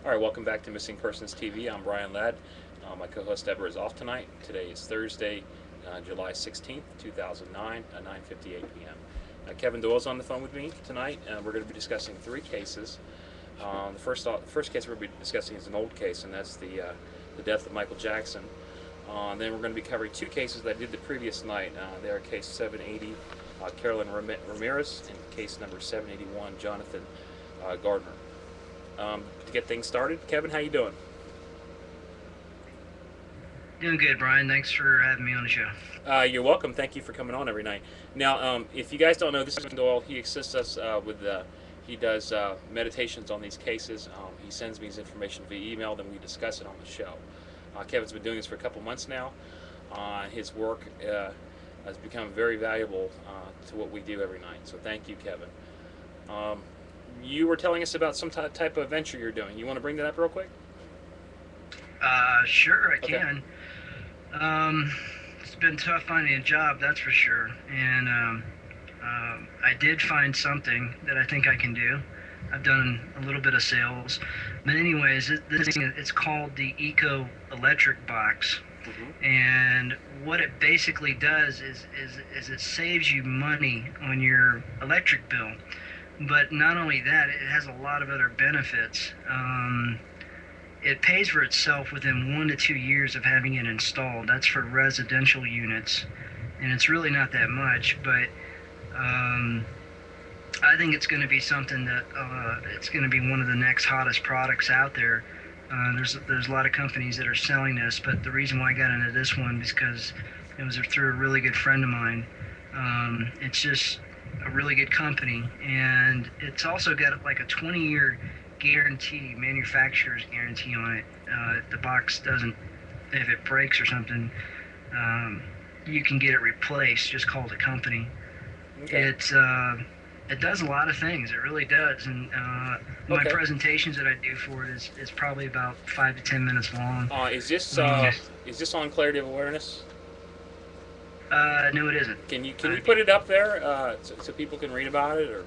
All right, welcome back to Missing Persons TV. I'm Brian Ladd. My co-host Deborah is off tonight. Today is Thursday, July 16th, 2009, 9:58 p.m. Kevin Doyle's on the phone with me tonight. We're going to be discussing three cases. The first case we're going to be discussing is an old case, and that's the death of Michael Jackson. Then we're going to be covering two cases that I did the previous night. They are case 780, Carolyn Ramirez, and case number 781, Jonathon Gardenour. To get things started, Kevin, how you doing? Doing good, Brian. Thanks for having me on the show. You're welcome. Thank you for coming on every night. Now, if you guys don't know, this is Kevin Doyle. He assists us he does meditations on these cases. He sends me his information via email, then we discuss it on the show. Kevin's been doing this for a couple months now. His work has become very valuable to what we do every night. So thank you, Kevin. You were telling us about some type of venture you're doing. You want to bring that up real quick? Sure, I Okay. can. It's been tough finding a job, that's for sure. And I did find something that I think I can do. I've done a little bit of sales, but anyways, this thing it's called the Eco Electric Box, Mm-hmm. and what it basically does is it saves you money on your electric bill. But not only that, it has a lot of other benefits. It pays for itself within 1 to 2 years of having it installed. That's for residential units, and it's really not that much. But I think it's going to be something that it's going to be one of the next hottest products out there. There's a lot of companies that are selling this, but the reason why I got into this one is because it was through a really good friend of mine. It's just a really good company, and it's also got like a 20-year guarantee, manufacturer's guarantee on it. If the box doesn't, if it breaks or something, you can get it replaced. Just call the company. Okay. It does a lot of things. It really does. And my Okay. presentations that I do for it is probably about 5 to 10 minutes long. Is this Um, on Clarity of Awareness? no, it isn't. Can you put it up there so people can read about it or?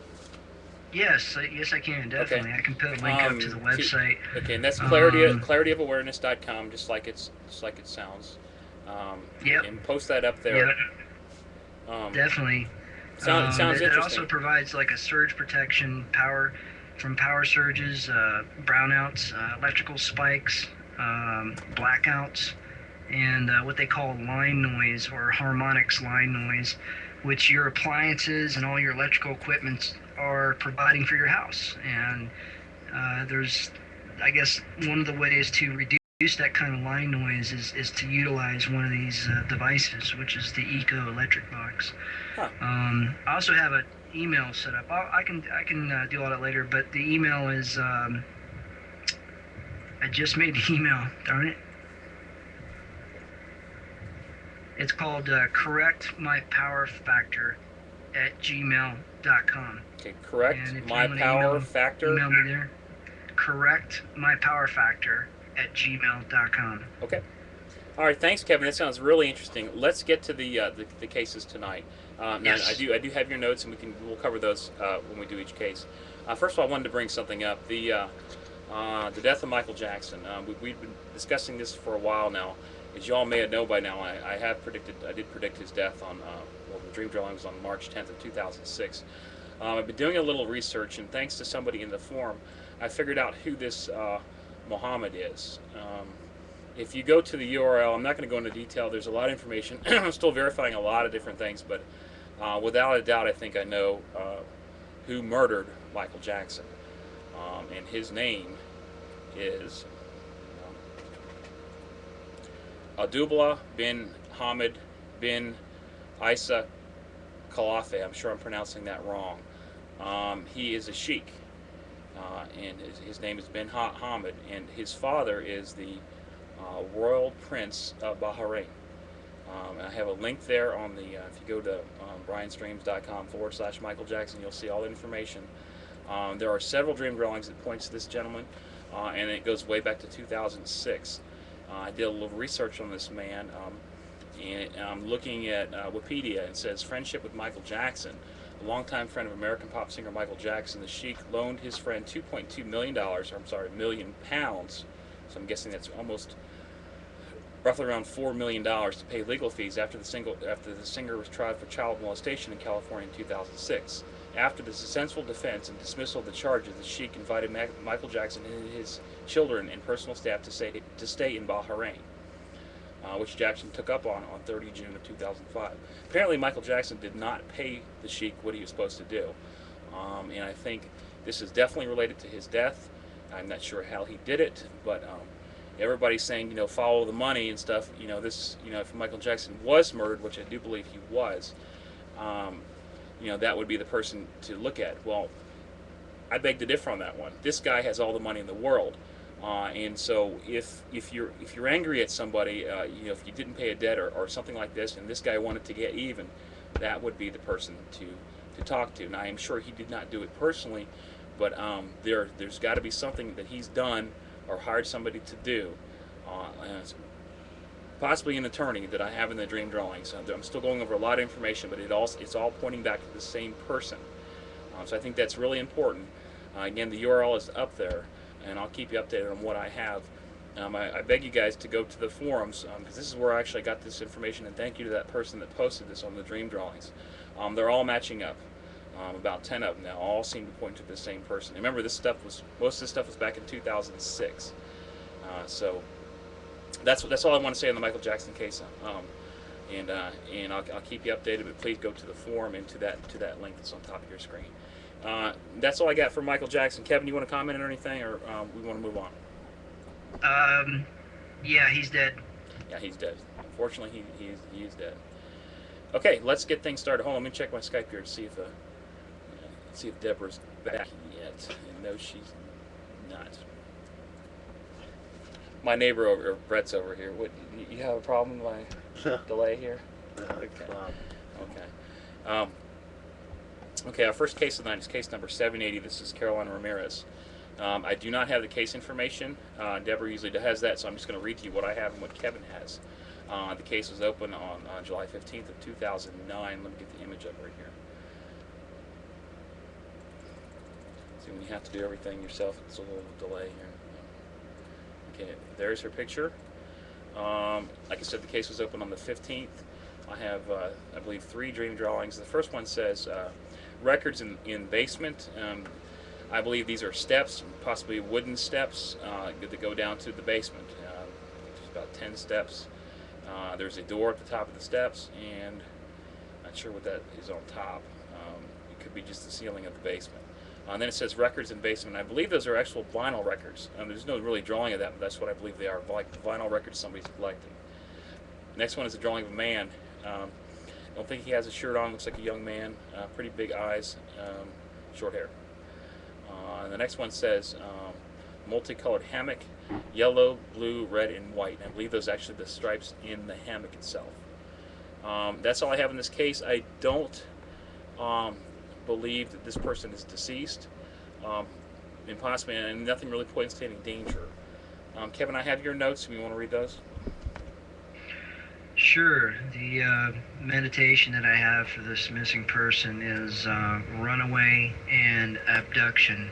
Yes, I can Okay. definitely. I can put a link up to the website. Okay, and that's Um, clarityofawareness.com, just like it sounds. yep, And post that up there. yep, Um, definitely. sounds It also interesting. provides like a surge protection, power from power surges, brownouts, electrical spikes, blackouts, and what they call line noise or harmonics line noise, which your appliances and all your electrical equipment are providing for your house. And there's, I guess, one of the ways to reduce that kind of line noise is to utilize one of these devices, which is the Eco Electric Box. Huh. I also have an email set up. I can do all that later, but the email is I just made the email. Darn it! It's called Correct My Power Factor at gmail.com. Okay, correct. And if you My want to power factor. email me there. Correct My Power Factor at gmail.com. Okay. All right. Thanks, Kevin. That sounds really interesting. Let's get to the cases tonight. Now, Yes. I do have your notes, and we'll cover those when we do each case. First of all, I wanted to bring something up. The death of Michael Jackson. We've been discussing this for a while now. As you all may know by now, I did predict his death on the Dream Dwelling was on March 10th of 2006. I've been doing a little research, and thanks to somebody in the forum, I figured out who this Muhammad is. If you go to the URL, I'm not going to go into detail. There's a lot of information. I'm still verifying a lot of different things, but without a doubt, I think I know who murdered Michael Jackson. And his name is Abdullah bin Hamid bin Isa Khalifa. I'm sure I'm pronouncing that wrong. He is a sheikh, and his name is bin Hamid, and his father is the Royal Prince of Bahrain. And I have a link there on the, if you go to brianstreams.com/Michael Jackson, you'll see all the information. There are several dream dwellings that point to this gentleman, and it goes way back to 2006. I did a little research on this man, and I'm looking at Wikipedia, and it says friendship with Michael Jackson a longtime friend of American pop singer Michael Jackson, the Sheik loaned his friend $2.2 million, or I'm sorry, million pounds. So I'm guessing that's almost roughly around $4 million to pay legal fees after the singer was tried for child molestation in California in 2006. After the successful defense and dismissal of the charges, the Sheik invited Michael Jackson and his children and personal staff to stay in Bahrain, which Jackson took up on 30 June of 2005. Apparently, Michael Jackson did not pay the Sheik what he was supposed to do, and I think this is definitely related to his death. I'm not sure how he did it, but everybody's saying, follow the money and stuff. If Michael Jackson was murdered, which I do believe he was, that would be the person to look at. Well, I beg to differ on that one. This guy has all the money in the world, and so if you're angry at somebody, if you didn't pay a debt or something like this, and this guy wanted to get even, that would be the person to talk to. Now, I'm sure he did not do it personally, but there's got to be something that he's done or hired somebody to do, possibly an attorney that I have in the dream drawings. I'm still going over a lot of information, but it's all pointing back to the same person. So I think that's really important. Again, the URL is up there, and I'll keep you updated on what I have. I beg you guys to go to the forums, because this is where I actually got this information, and thank you to that person that posted this on the dream drawings. They're all matching up. About 10 of them now, all seem to point to the same person. Remember, most of this stuff was back in 2006. So that's all I want to say on the Michael Jackson case. And I'll keep you updated, but please go to the forum and to that link that's on top of your screen. That's all I got for Michael Jackson. Kevin, you want to comment on anything, or we want to move on? Yeah, he's dead. Yeah, he's dead. Unfortunately, he is dead. Okay, let's get things started. Hold on, let me check my Skype here to see if Deborah's back yet. And no, she's not. My neighbor over, Brett's over here. What, you have a problem with my delay here? Okay. Okay, our first case of the night is case number 780. This is Caroline Ramirez. I do not have the case information. Deborah usually has that, so I'm just going to read to you what I have and what Kevin has. The case was opened on July 15th of 2009. Let me get the image up right here. See, when you have to do everything yourself, it's a little delay here. Okay, there's her picture. Like I said, the case was opened on the 15th. I have, I believe, 3 dream drawings. The first one says records in basement. I believe these are steps, possibly wooden steps that go down to the basement. There's about 10 steps. There's a door at the top of the steps, and I'm not sure what that is on top. It could be just the ceiling of the basement. And then it says records in basement. I believe those are actual vinyl records. There's no really drawing of that, but that's what I believe they are, like vinyl records somebody's collecting. Next one is a drawing of a man. I don't think he has a shirt on. Looks like a young man. Pretty big eyes, short hair. And the next one says multicolored hammock, yellow, blue, red, and white. And I believe those are actually the stripes in the hammock itself. That's all I have in this case. I don't believe that this person is deceased, impossible, and nothing really points to any danger. Kevin, I have your notes. Do you want to read those? Sure. The meditation that I have for this missing person is runaway and abduction.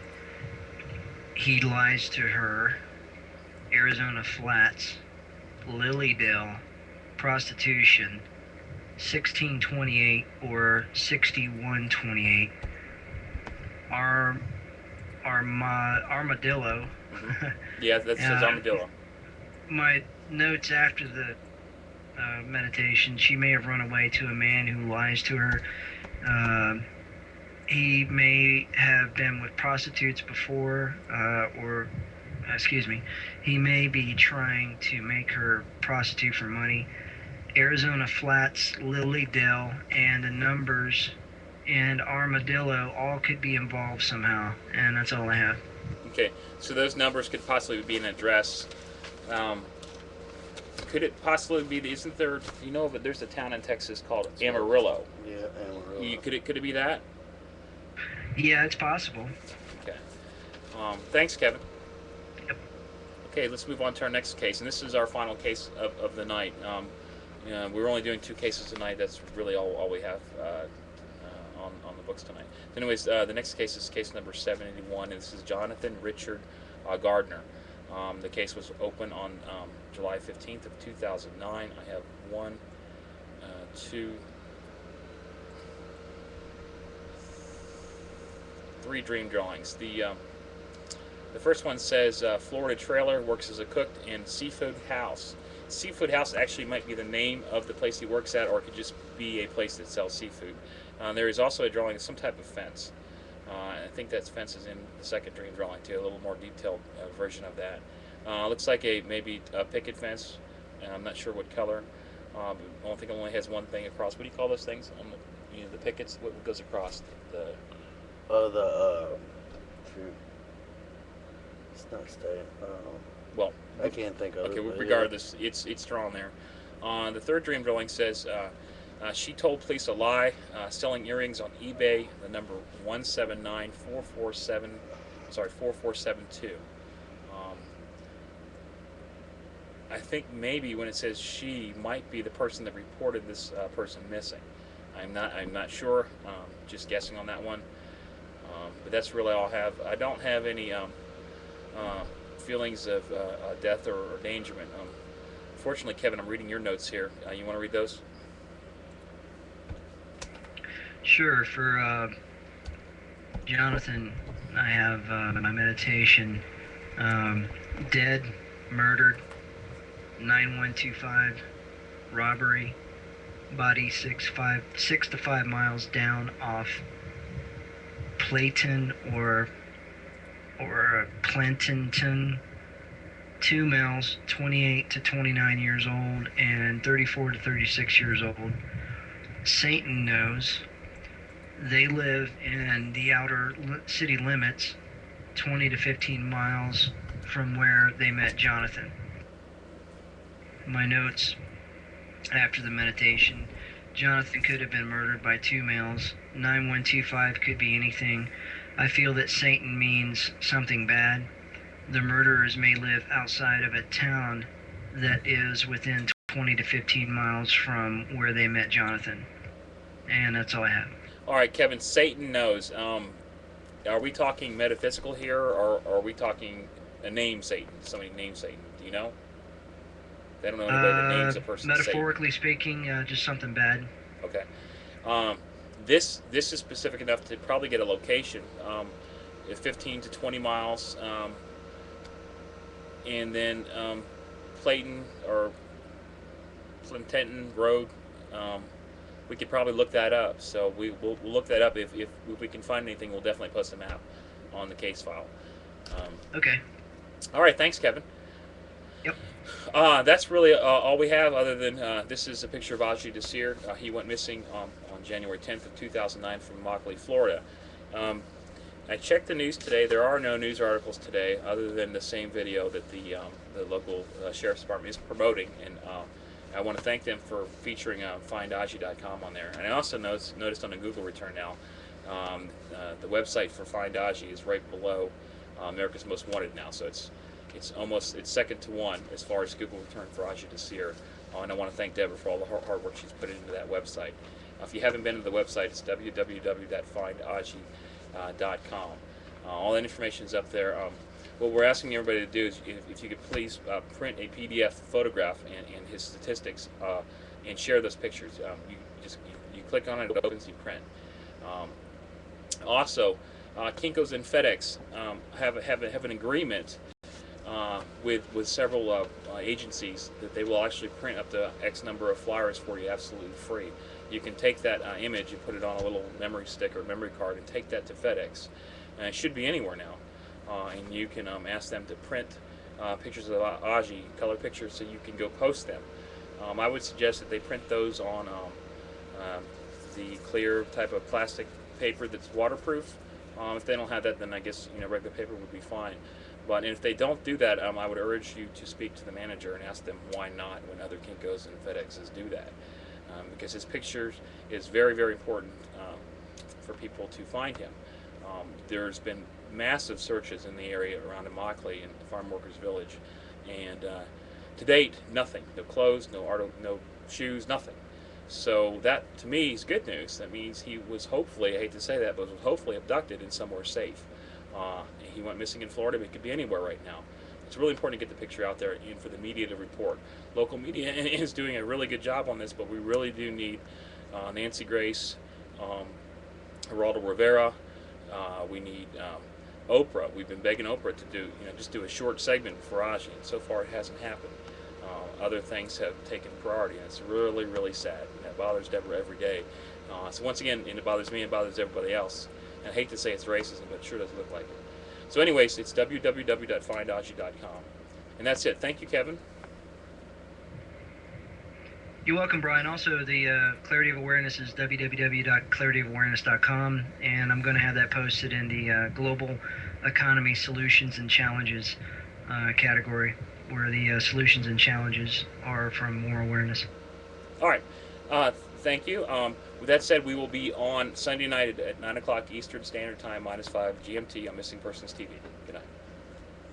He lies to her. Arizona Flats, Lilydale, prostitution, 1628 or 6128. Armadillo. Mm-hmm. Yeah, that says Armadillo. My notes after the meditation: she may have run away to a man who lies to her. He may have been with prostitutes before, he may be trying to make her prostitute for money. Arizona Flats, Lilydale, and the numbers and Armadillo all could be involved somehow, and that's all I have. Okay, so those numbers could possibly be an address. Could it possibly be? Isn't there? You know, but there's a town in Texas called Amarillo. Yeah, Amarillo. Could it be that? Yeah, it's possible. Okay. Thanks, Kevin. Yep. Okay, let's move on to our next case, and this is our final case of the night. We're only doing 2 cases tonight. That's really all we have on the books tonight. Anyways, the next case is case number 781, and this is Jonathon Richard Gardenour. The case was open on July 15th of 2009. I have one, two, three dream drawings. The first one says Florida trailer, works as a cook in seafood house. Seafood house actually might be the name of the place he works at, or it could just be a place that sells seafood. There is also a drawing of some type of fence. I think that fence is in the second dream drawing too, a little more detailed version of that. Looks like maybe a picket fence. I'm not sure what color. I don't think it only has one thing across. What do you call those things? The pickets. What goes across the? Shoot. It's not staying. Well, I can't think of it. Okay, regardless, it's drawn there. The third dream drawing says she told police a lie, selling earrings on eBay. The number 4472. I think maybe when it says she might be the person that reported this person missing. I'm not sure. Just guessing on that one. But that's really all I have. I don't have any feelings of death or endangerment. Fortunately, Kevin, I'm reading your notes here. You want to read those? Sure. For Jonathon, I have my meditation. Dead, murdered, 9125, robbery, body 6 to 5 miles down off Clayton or Plantenton, 2 males, 28 to 29 years old and 34 to 36 years old. Satan knows. They live in the outer city limits, 20 to 15 miles from where they met Jonathon. My notes after the meditation: Jonathon could have been murdered by 2 males. 9125 could be anything. I feel that Satan means something bad. The murderers may live outside of a town that is within 20 to 15 miles from where they met Jonathon. And that's all I have. All right, Kevin, Satan knows. Are we talking metaphysical here, or are we talking a name Satan? Somebody named Satan. Do you know? They don't know anybody that names a person Metaphorically speaking, just something bad. Okay. This is specific enough to probably get a location. 15 to 20 miles, and then Clayton or Plantenton Road. We could probably look that up. So we'll look that up. If we can find anything, we'll definitely post a map on the case file. Okay. All right. Thanks, Kevin. Yep. That's really all we have, other than this is a picture of Aji Desir. He went missing on January 10th of 2009 from Immokalee, Florida. I checked the news today. There are no news articles today, other than the same video that the local sheriff's department is promoting, and I want to thank them for featuring findaji.com on there. And I also noticed on the Google return now, the website for Find Aji is right below America's Most Wanted now, so it's second to one as far as Google return for Aji Desir. And I want to thank Deborah for all the hard work she's put into that website. If you haven't been to the website, it's www.findaji.com. All that information is up there. What we're asking everybody to do is, if you could please print a PDF photograph and his statistics, and share those pictures. You click on it, it opens, you print. Also, Kinko's and FedEx have an agreement with several agencies that they will actually print up to X number of flyers for you absolutely free. You can take that image and put it on a little memory stick or memory card and take that to FedEx. And it should be anywhere now. And you can ask them to print pictures of Aji, color pictures, so you can go post them. I would suggest that they print those on the clear type of plastic paper that's waterproof. If they don't have that, then I guess regular paper would be fine. But if they don't do that, I would urge you to speak to the manager and ask them why not when other Kinkos and FedExes do that. Because his pictures is very, very important for people to find him. There's been massive searches in the area around Immokalee and the Farm Workers Village, and to date, nothing. No clothes, no shoes, nothing. So that, to me, is good news. That means he was hopefully, I hate to say that, but was hopefully abducted in somewhere safe. He went missing in Florida, but he could be anywhere right now. It's really important to get the picture out there and for the media to report. Local media is doing a really good job on this, but we really do need Nancy Grace, Geraldo Rivera. We need Oprah. We've been begging Oprah to do, just do a short segment for Raji, and so far it hasn't happened. Other things have taken priority, and it's really, really sad. And that bothers Deborah every day. So once again, and it bothers me and bothers everybody else. And I hate to say it's racism, but it sure does look like it. So anyways, it's www.findaji.com. And that's it. Thank you, Kevin. You're welcome, Brian. Also, the Clarity of Awareness is www.clarityofawareness.com, and I'm going to have that posted in the Global Economy Solutions and Challenges category, where the solutions and challenges are from more awareness. All right. Thank you. With that said, we will be on Sunday night at 9 o'clock Eastern Standard Time, -5 GMT on Missing Persons TV.